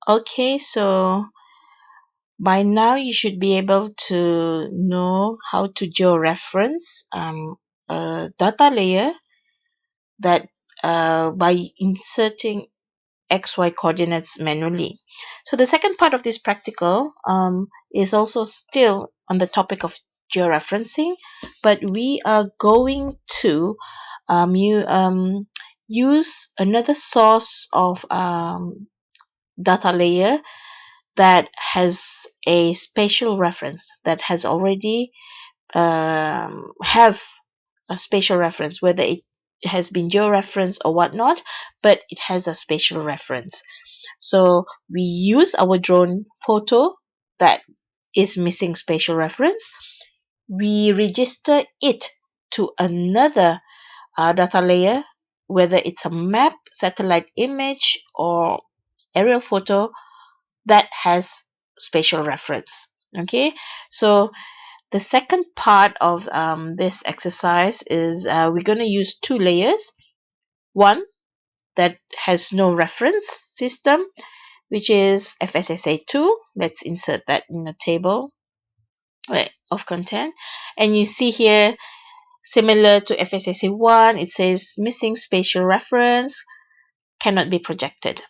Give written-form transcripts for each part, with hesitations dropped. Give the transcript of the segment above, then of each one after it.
Okay, so by now you should be able to know how to georeference a data layer that by inserting XY coordinates manually. So the second part of this practical is also still on the topic of georeferencing, but we are going to use another source of data layer that has a spatial reference, that has already have a spatial reference, whether it has been georeferenced or whatnot, but it has a spatial reference. So we use our drone photo that is missing spatial reference. We register it to another data layer, whether it's a map, satellite image, or aerial photo that has spatial reference. Okay, so the second part of this exercise is we're going to use two layers. One that has no reference system, which is FSSA2. Let's insert that in a table of content. And you see here, similar to FSSA1, it says missing spatial reference, cannot be projected.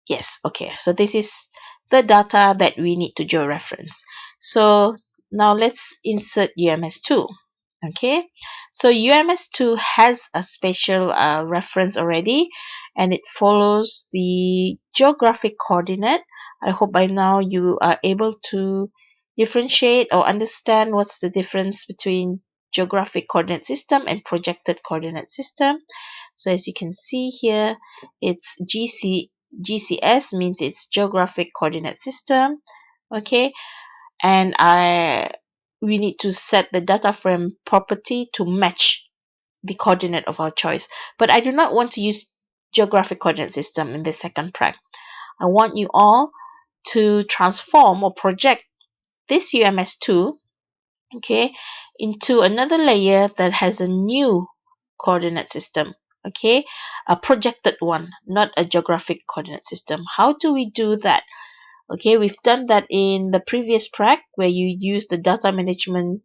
Yes, okay. So this is the data that we need to georeference. So now let's insert UMS2. Okay, so UMS2 has a spatial reference already, and it follows the geographic coordinate. I hope by now you are able to differentiate or understand what's the difference between geographic coordinate system and projected coordinate system. So as you can see here, it's GCS means it's geographic coordinate system. Okay, and we need to set the data frame property to match the coordinate of our choice. But I do not want to use geographic coordinate system in the second prac. I want you all to transform or project this UMS2, okay, into another layer that has a new coordinate system, okay, a projected one, not a geographic coordinate system. How do we do that? Okay, we've done that in the previous prac where you use the data management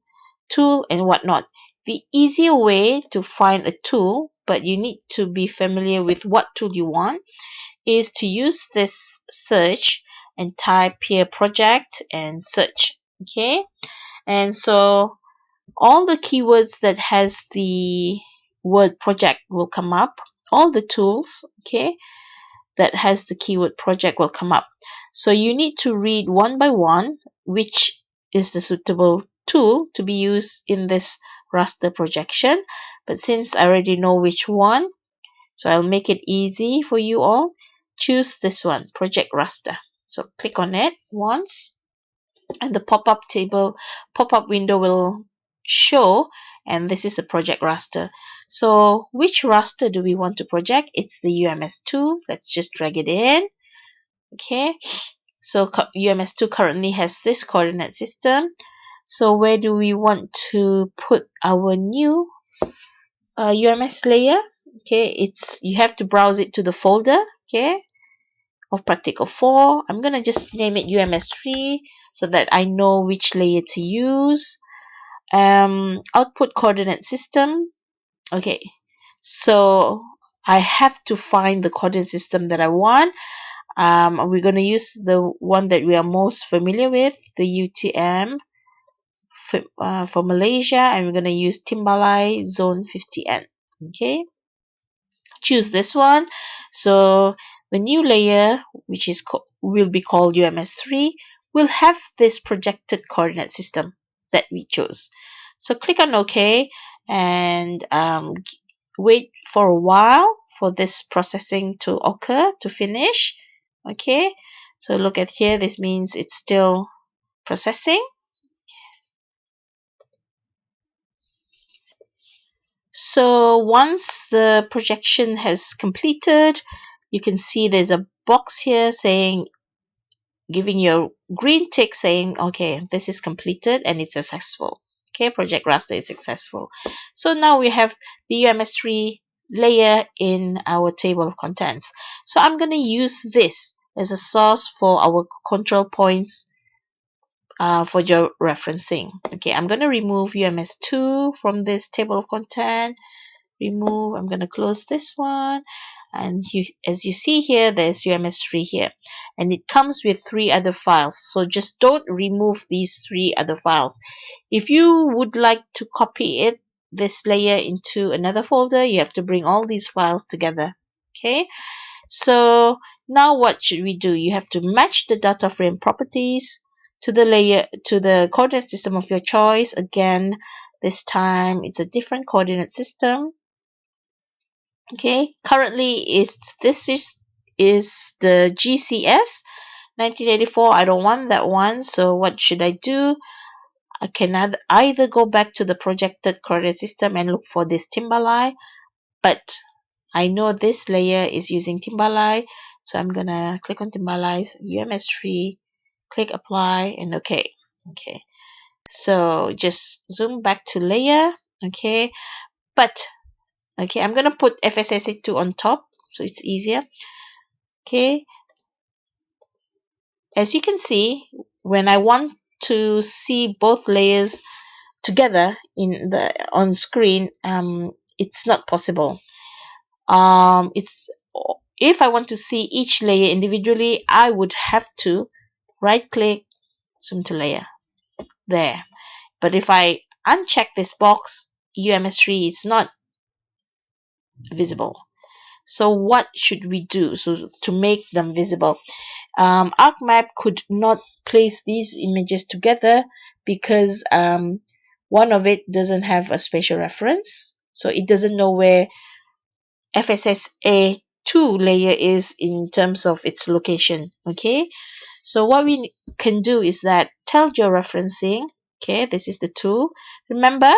tool and whatnot. The easier way to find a tool, but you need to be familiar with what tool you want, is to use this search and type here project and search. Okay, and so all the keywords that has the word project will come up. All the tools, okay, that has the keyword project will come up. So you need to read one by one which is the suitable tool to be used in this raster projection. But since I already know which one, so I'll make it easy for you all. Choose this one, project raster. So click on it once, and the pop-up window will show, and this is a project raster. So which raster do we want to project? It's the UMS2. Let's just drag it in. Okay, so UMS2 currently has this coordinate system. So where do we want to put our new UMS layer? Okay, you have to browse it to the folder, okay, of practical 4. I'm gonna just name it UMS3 so that I know which layer to use. Output coordinate system. Okay, so I have to find the coordinate system that I want. We're going to use the one that we are most familiar with, the UTM for Malaysia, and we're going to use Timbalai Zone 50N. Okay, choose this one. So the new layer, which is will be called UMS3, will have this projected coordinate system that we chose. So click on OK and wait for a while for this processing to occur, to finish. Okay, so look at here, this means it's still processing. So once the projection has completed, you can see there's a box here saying, giving you a green tick saying, okay, this is completed and it's successful. Okay, project raster is successful. So now we have the UMS3 layer in our table of contents. So I'm going to use this as a source for our control points for georeferencing. Okay, I'm going to remove UMS2 from this table of content. Remove. I'm going to close this one. And as you see here, there's UMS3 here. And it comes with 3 other files. So just don't remove these 3 other files. If you would like to copy this layer into another folder, you have to bring all these files together. Okay. So now what should we do? You have to match the data frame properties to the layer, to the coordinate system of your choice. Again, this time it's a different coordinate system. Okay, currently this is the GCS 1984. I don't want that one, so what should I do? I can either go back to the projected coordinate system and look for this Timbalai, but I know this layer is using Timbalai, so I'm gonna click on Timbalai's UMS3, click apply, and okay. Okay, so just zoom back to layer. Okay, but okay, I'm gonna put FSSA2 on top so it's easier. Okay, as you can see, when I want to see both layers together on screen, it's not possible. It's if I want to see each layer individually, I would have to right click, zoom to layer there. But if I uncheck this box, UMS3 is not visible. So what should we do so to make them visible? ArcMap could not place these images together because one of it doesn't have a spatial reference, so it doesn't know where FSSA2 layer is in terms of its location. Okay, so what we can do is that tell georeferencing. Okay, this is the tool. Remember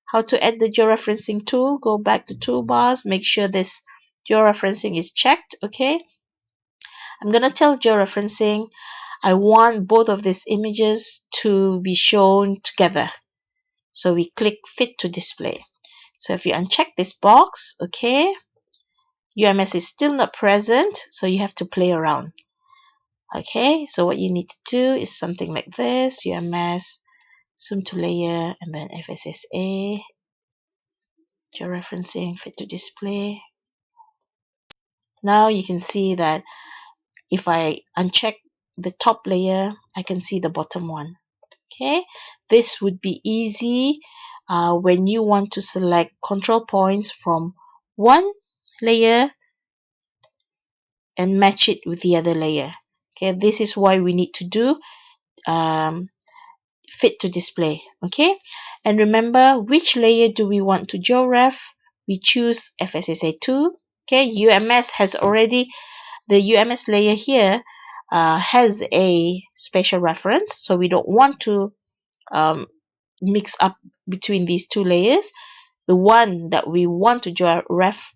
how to add the georeferencing tool? Go back to toolbars, make sure this georeferencing is checked. Okay, I'm gonna tell georeferencing I want both of these images to be shown together. So we click fit to display. So if you uncheck this box, okay, UMS is still not present, so you have to play around. Okay, so what you need to do is something like this: UMS, zoom to layer, and then FSSA, georeferencing, fit to display. Now you can see that if I uncheck the top layer, I can see the bottom one. Okay, this would be easy when you want to select control points from one layer and match it with the other layer. Okay, this is why we need to do fit to display. Okay, and remember which layer do we want to georef? We choose FSSA2. Okay, UMS has already, the UMS layer here has a spatial reference, so we don't want to mix up between these 2 layers. The one that we want to georef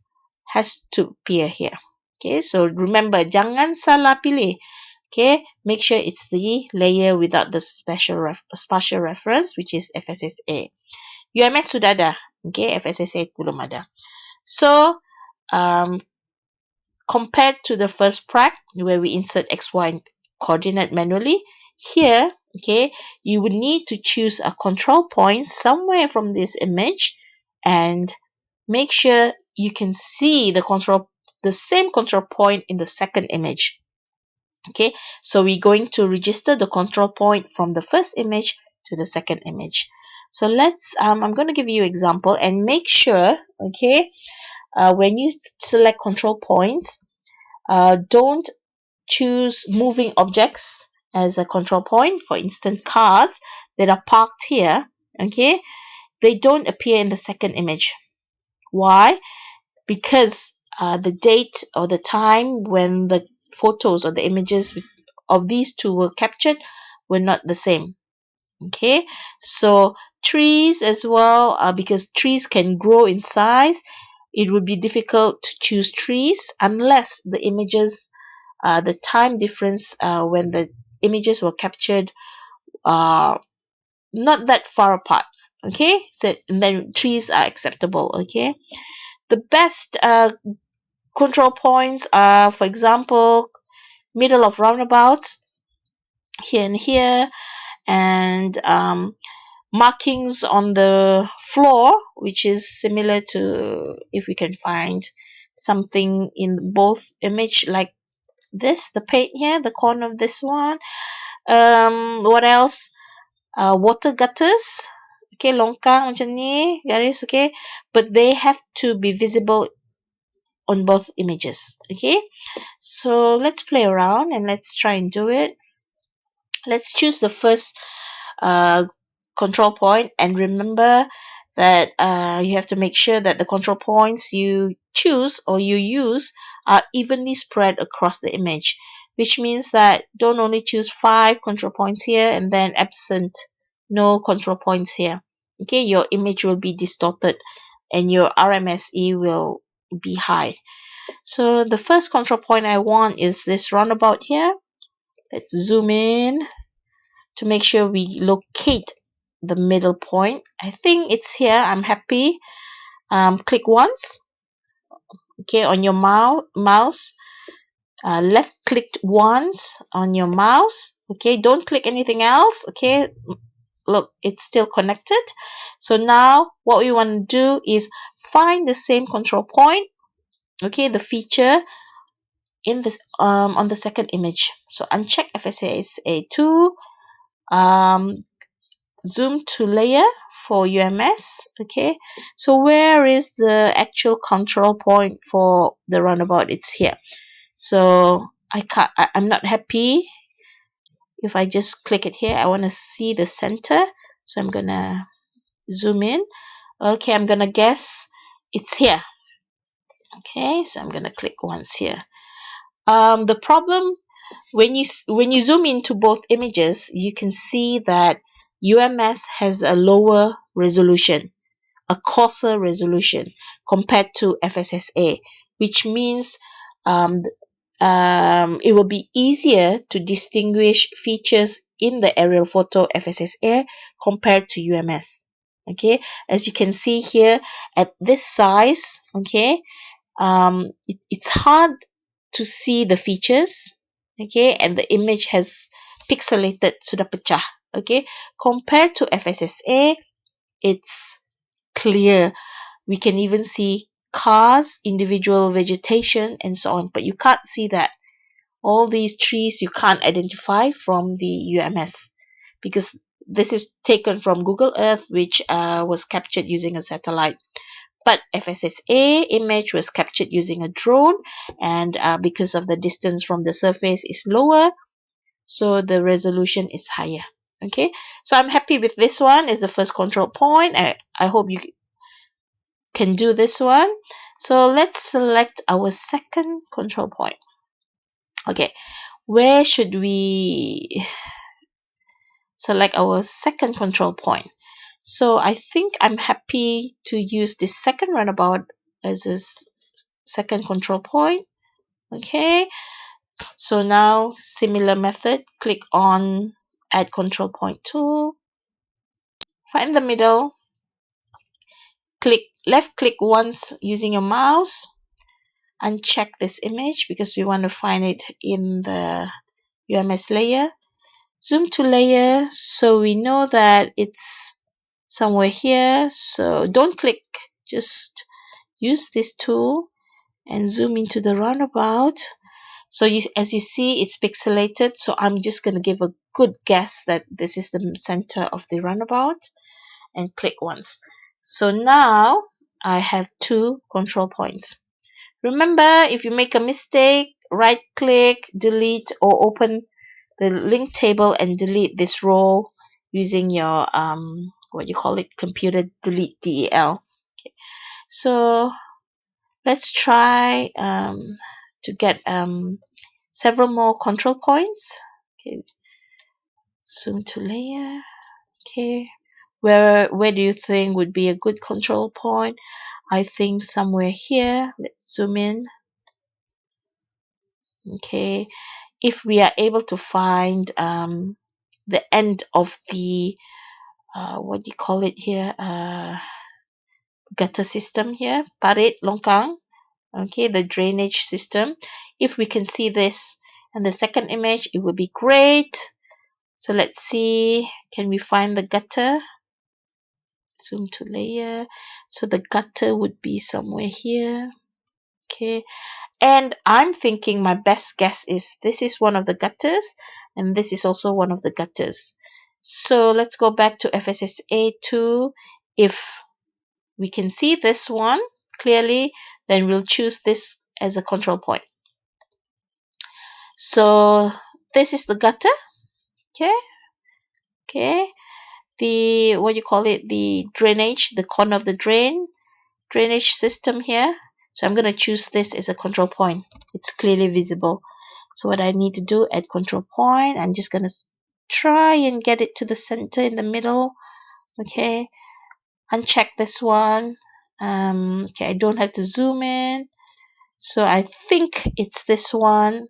has to appear here. Okay, so remember, jangan salah pilih. Okay, make sure it's the layer without the spatial reference, which is FSSA. UMS sudah ada. Okay, FSSA belum ada. So, compared to the first prac where we insert XY coordinate manually, here, okay, you would need to choose a control point somewhere from this image and make sure you can see the same control point in the second image. Okay, so we're going to register the control point from the first image to the second image. So let's I'm going to give you an example and make sure, okay, when you select control points, don't choose moving objects as a control point. For instance, cars that are parked here, okay, they don't appear in the second image. Why? Because the date or the time when the photos or the images of these 2 were captured were not the same. Okay, so trees as well, because trees can grow in size, it would be difficult to choose trees unless the images, the time difference when the images were captured not that far apart. Okay, so and then trees are acceptable. Okay, the best control points are, for example, middle of roundabouts here and here, and markings on the floor, which is similar to if we can find something in both image like this, the paint here, the corner of this one. What else? Water gutters. Okay, longkang macam ni, garis, okay. But they have to be visible on both images, okay. So let's play around and let's try and do it. Let's choose the first control point, and remember that you have to make sure that the control points you choose or you use are evenly spread across the image, which means that don't only choose 5 control points here and then absent no control points here. Okay, your image will be distorted and your RMSE will be high. So the first control point I want is this roundabout here. Let's zoom in to make sure we locate the middle point. I think it's here. I'm happy. Click once. Okay, on your mouse. Left clicked once on your mouse. Okay, don't click anything else. Okay, look, it's still connected. So now what we want to do is find the same control point. Okay, the feature in this on the second image. So uncheck FSA2. Zoom to layer for UMS. Okay, so where is the actual control point for the roundabout? It's here. So I'm not happy if I just click it here. I want to see the center, so I'm gonna zoom in. Okay, I'm gonna guess it's here. Okay, so I'm gonna click once here. The problem when you zoom into both images, you can see that UMS has a lower resolution, a coarser resolution compared to FSSA, which means um, it will be easier to distinguish features in the aerial photo FSSA compared to UMS. Okay, as you can see here at this size, okay, it's hard to see the features, okay, and the image has pixelated, sudah pecah, okay. Compared to FSSA, it's clear. We can even see cars, individual vegetation, and so on, but you can't see that. All these trees you can't identify from the UMS because this is taken from Google Earth, which was captured using a satellite. But FSSA image was captured using a drone, and because of the distance from the surface is lower, so the resolution is higher. Okay, so I'm happy with this one as the first control point. I hope you can do this one. So let's select our second control point. Okay, where should we select our second control point? So I think I'm happy to use this second roundabout as a second control point. Okay, so now similar method, click on add control point tool, find the middle, left click once using your mouse, uncheck this image because we want to find it in the UMS layer, zoom to layer so we know that it's somewhere here. So don't click, just use this tool and zoom into the roundabout. So as you see, it's pixelated, so I'm just going to give a good guess that this is the center of the roundabout and click once. So now I have 2 control points. Remember, if you make a mistake, right click, delete, or open the link table and delete this row using your what you call it, computer delete DEL. Okay. So let's try to get several more control points. Okay, zoom to layer. Okay, where do you think would be a good control point? I think somewhere here. Let's zoom in. Okay, if we are able to find the end of the what do you call it here, gutter system here, parit longkang, okay, the drainage system. If we can see this and the second image, it would be great. So let's see, can we find the gutter? Zoom to layer. So the gutter would be somewhere here. Okay, and I'm thinking my best guess is this is one of the gutters, and this is also one of the gutters. So let's go back to FSSA2. If we can see this one clearly, then we'll choose this as a control point. So this is the gutter. Okay, the what you call it, the drainage, the corner of the drainage system here. So I'm going to choose this as a control point. It's clearly visible. So what I need to do at control point, I'm just going to try and get it to the center in the middle. Okay, uncheck this one. Okay, I don't have to zoom in. So I think it's this one.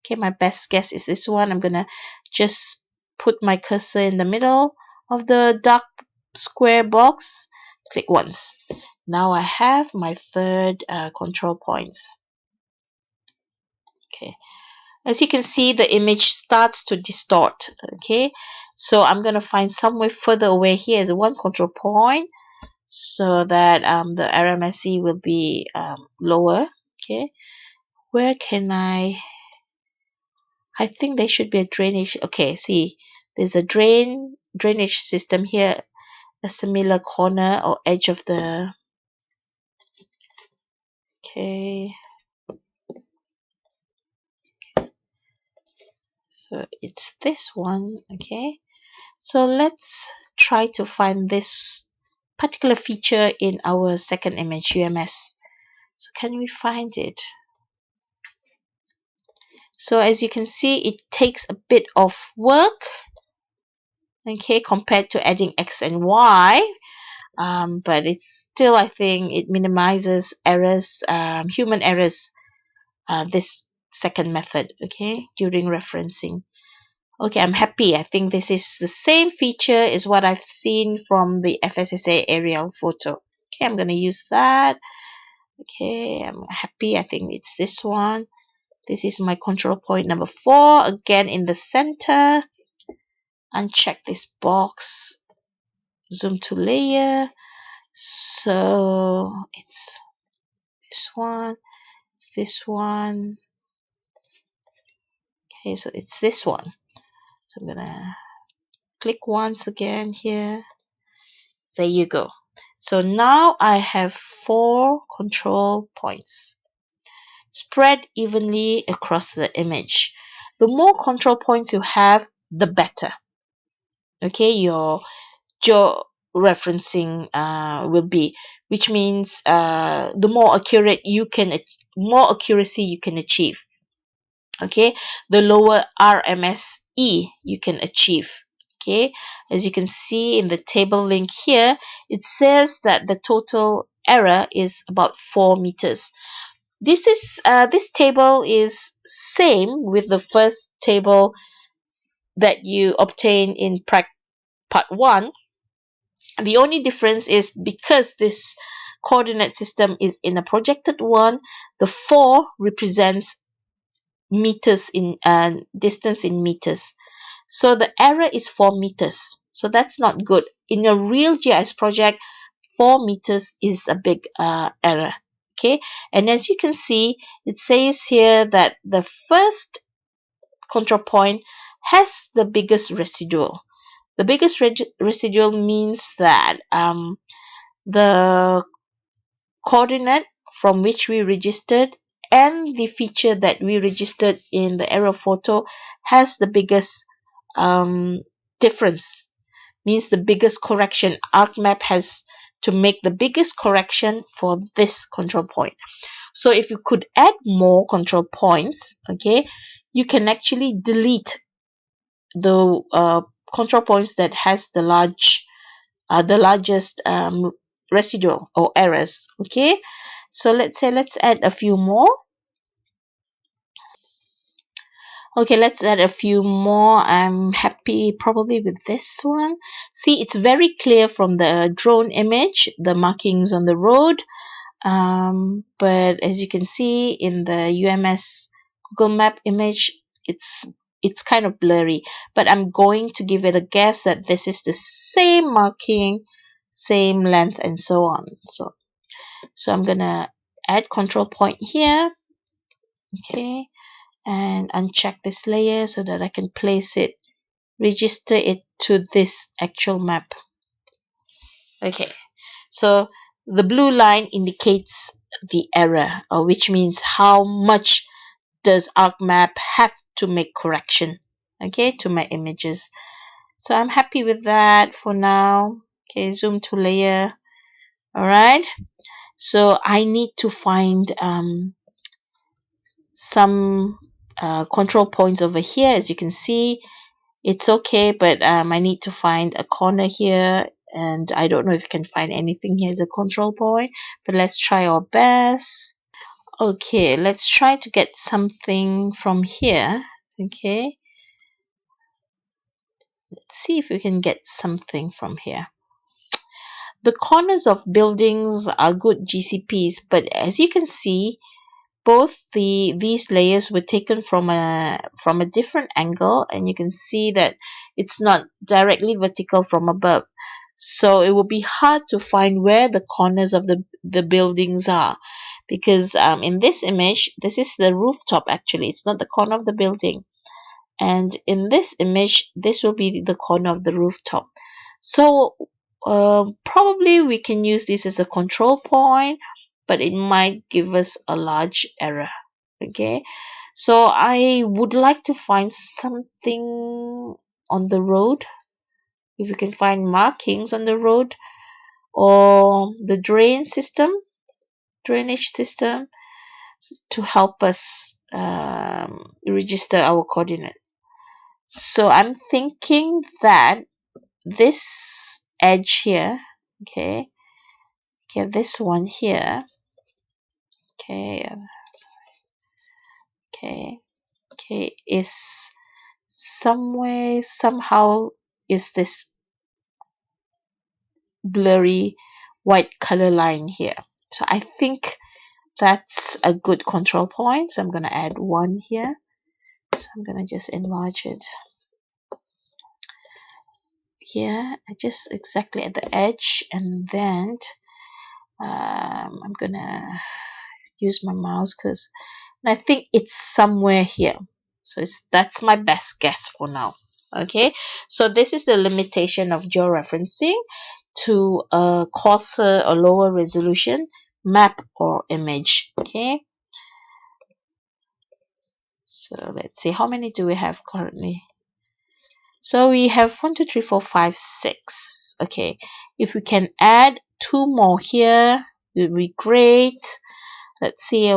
Okay, my best guess is this one. I'm going to just put my cursor in the middle of the dark square box. Click once. Now I have my third control points. Okay, as you can see, the image starts to distort. Okay, so I'm going to find somewhere further away here as one control point so that the RMSE will be lower. Okay, where can I think there should be a drainage. Okay, see, there's a drainage system here, a similar corner or edge of the. Okay, so it's this one. Okay, so let's try to find this particular feature in our second image, UMS. So can we find it? So as you can see, it takes a bit of work, okay, compared to adding X and Y. But it's still, I think, it minimizes errors, human errors, this second method, okay, during referencing. Okay, I'm happy. I think this is the same feature as what I've seen from the FSSA aerial photo. Okay, I'm going to use that. Okay, I'm happy. I think it's this one. This is my control point number 4. Again, in the center. Uncheck this box. Zoom to layer. So it's this one. It's this one. Okay, so it's this one. So I'm going to click once again here. There you go. So now I have 4 control points spread evenly across the image. The more control points you have, the better. Okay, your georeferencing will be, which means the more more accuracy you can achieve. Okay, the lower RMSE you can achieve. Okay, as you can see in the table link here, it says that the total error is about 4 meters. This table is same with the first table that you obtain in Prac part 1. The only difference is because this coordinate system is in a projected one, the 4 represents meters in distance in meters. So the error is 4 meters. So that's not good. In a real GIS project, 4 meters is a big error. Okay, and as you can see, it says here that the first control point has the biggest residual. The biggest residual means that the coordinate from which we registered and the feature that we registered in the error photo has the biggest difference, means the biggest correction. ArcMap has to make the biggest correction for this control point. So if you could add more control points, okay, you can actually delete the control points that has the largest residual or errors. Okay, so let's add a few more. Okay, let's add a few more. I'm happy probably with this one. See, it's very clear from the drone image, the markings on the road. But as you can see in the UMS Google Map image, it's kind of blurry, but I'm going to give it a guess that this is the same marking, same length, and so on. So I'm gonna add control point here, okay, and uncheck this layer so that I can place it, register it to this actual map. Okay, so the blue line indicates the error, which means how much does ArcMap have to make correction, okay, to my images. So I'm happy with that for now. Okay, zoom to layer. All right, so I need to find some control points over here. As you can see, it's okay, but I need to find a corner here, and I don't know if you can find anything here as a control point, but let's try our best. Okay, let's try to get something from here. Okay, let's see if we can get something from here. The corners of buildings are good GCPs, but as you can see, both these layers were taken from a different angle, and you can see that it's not directly vertical from above. So it will be hard to find where the corners of the buildings are, because in this image, this is the rooftop actually. It's not the corner of the building. And in this image, this will be the corner of the rooftop. So probably we can use this as a control point, but it might give us a large error. Okay, so I would like to find something on the road. If you can find markings on the road or the drainage system to help us register our coordinate. So I'm thinking that this edge here, okay, this one here, okay, okay, is somehow is this blurry white color line here. So I think that's a good control point. So I'm going to add one here. So I'm going to just enlarge it here, just exactly at the edge, and then I'm going to use my mouse because I think it's somewhere here. So that's my best guess for now. Okay, so this is the limitation of georeferencing to a coarser or lower resolution map or image. Okay, so let's see, how many do we have currently? So we have 1, 2, 3, 4, 5, 6. Okay, if we can add 2 more here, it would be great. Let's see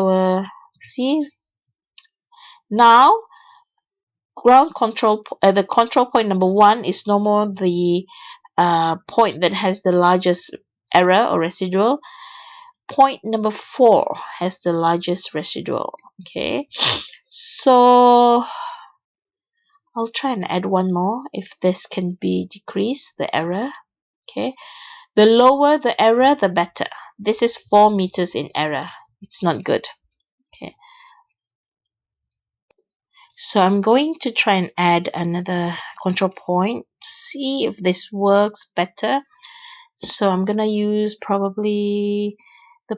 now ground control. The control point number 1 is no more the point that has the largest error or residual. Point number 4 has the largest residual. Okay, so I'll try and add one more if this can be decreased, the error. Okay, the lower the error, the better. This is 4 meters in error. It's not good. Okay, so I'm going to try and add another control point, see if this works better. So I'm gonna use probably the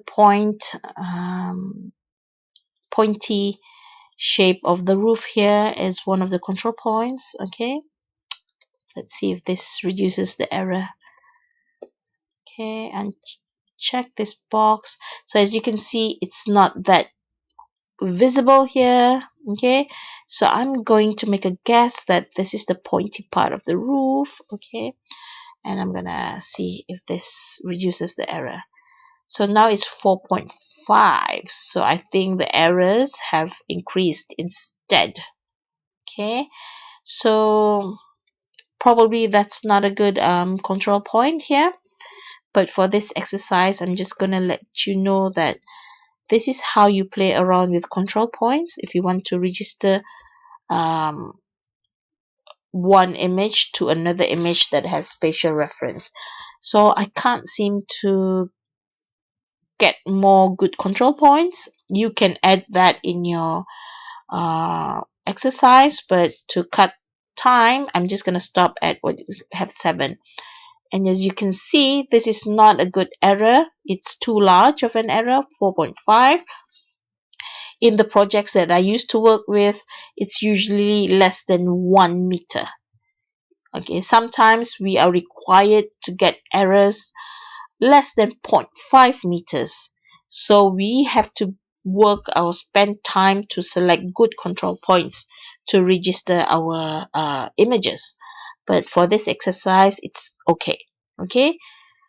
pointy shape of the roof here as one of the control points. Okay, let's see if this reduces the error. Okay, and check this box. So as you can see, it's not that visible here. Okay, so I'm going to make a guess that this is the pointy part of the roof. Okay, and I'm gonna see if this reduces the error. So now it's 4.5. So I think the errors have increased instead. Okay, so probably that's not a good control point here. But for this exercise, I'm just gonna let you know that this is how you play around with control points if you want to register one image to another image that has spatial reference. So I can't seem to get more good control points. You can add that in your exercise, but to cut time, I'm just going to stop at what have 7. And as you can see, this is not a good error. It's too large of an error, 4.5. In the projects that I used to work with, it's usually less than 1 meter. Okay, sometimes we are required to get errors less than 0.5 meters. So we have to work or spend time to select good control points to register our images. But for this exercise, it's okay. Okay,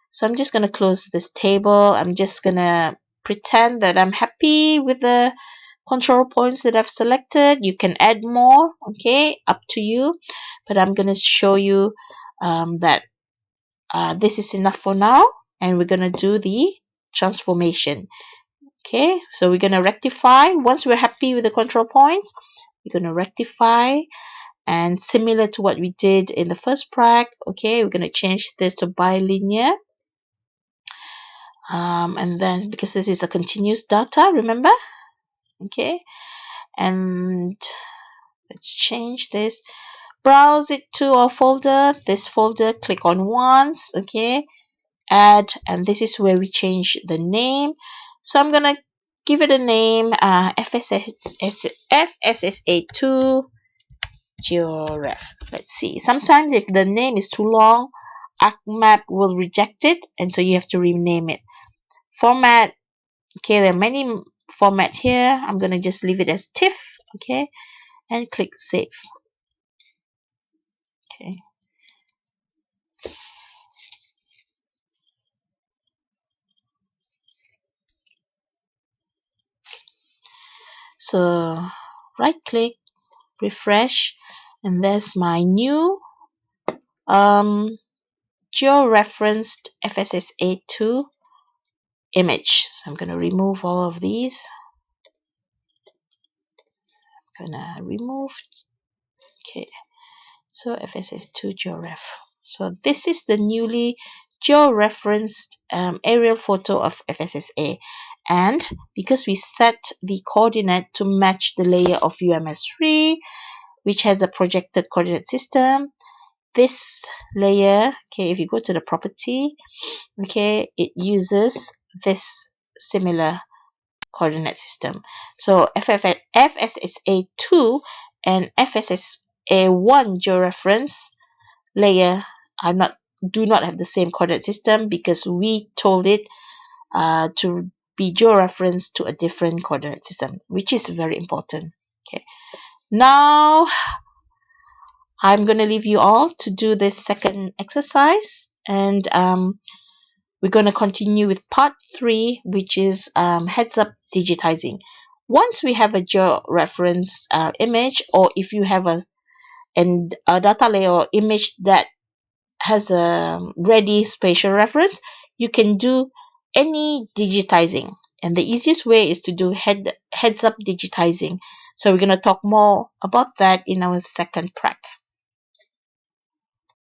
so I'm just going to close this table. I'm just going to pretend that I'm happy with the control points that I've selected. You can add more, okay, up to you. But I'm going to show you that this is enough for now, and we're going to do the transformation. Okay, so we're going to rectify. Once we're happy with the control points, we're going to rectify, and similar to what we did in the first prac, okay, we're going to change this to bilinear. And then because this is a continuous data, remember, okay, and let's change this. Browse it to our folder, this folder, click on once, okay, add, and this is where we change the name. So I'm gonna give it a name, FSSA2 Georef. Let's see, sometimes if the name is too long, ArcMap will reject it, and so you have to rename it. Format, okay, there are many format here. I'm gonna just leave it as TIFF, okay, and click save. Okay, so right click, refresh, and there's my new georeferenced FSSA2 image. So I'm going to remove all of these. I'm going to remove. Okay, so FSS2 georef. So this is the newly georeferenced aerial photo of FSSA, and because we set the coordinate to match the layer of UMS3, which has a projected coordinate system, this layer, okay, if you go to the property, okay, it uses this similar coordinate system. So FSSA2 and FSSA1 georeference layer do not have the same coordinate system because we told it to be georeferenced to a different coordinate system, which is very important. Okay, now I'm going to leave you all to do this second exercise, and we're going to continue with part 3, which is heads-up digitizing. Once we have a georeference image, or if you have a data layer or image that has a ready spatial reference, you can do any digitizing. And the easiest way is to do heads-up digitizing. So we're going to talk more about that in our second prac.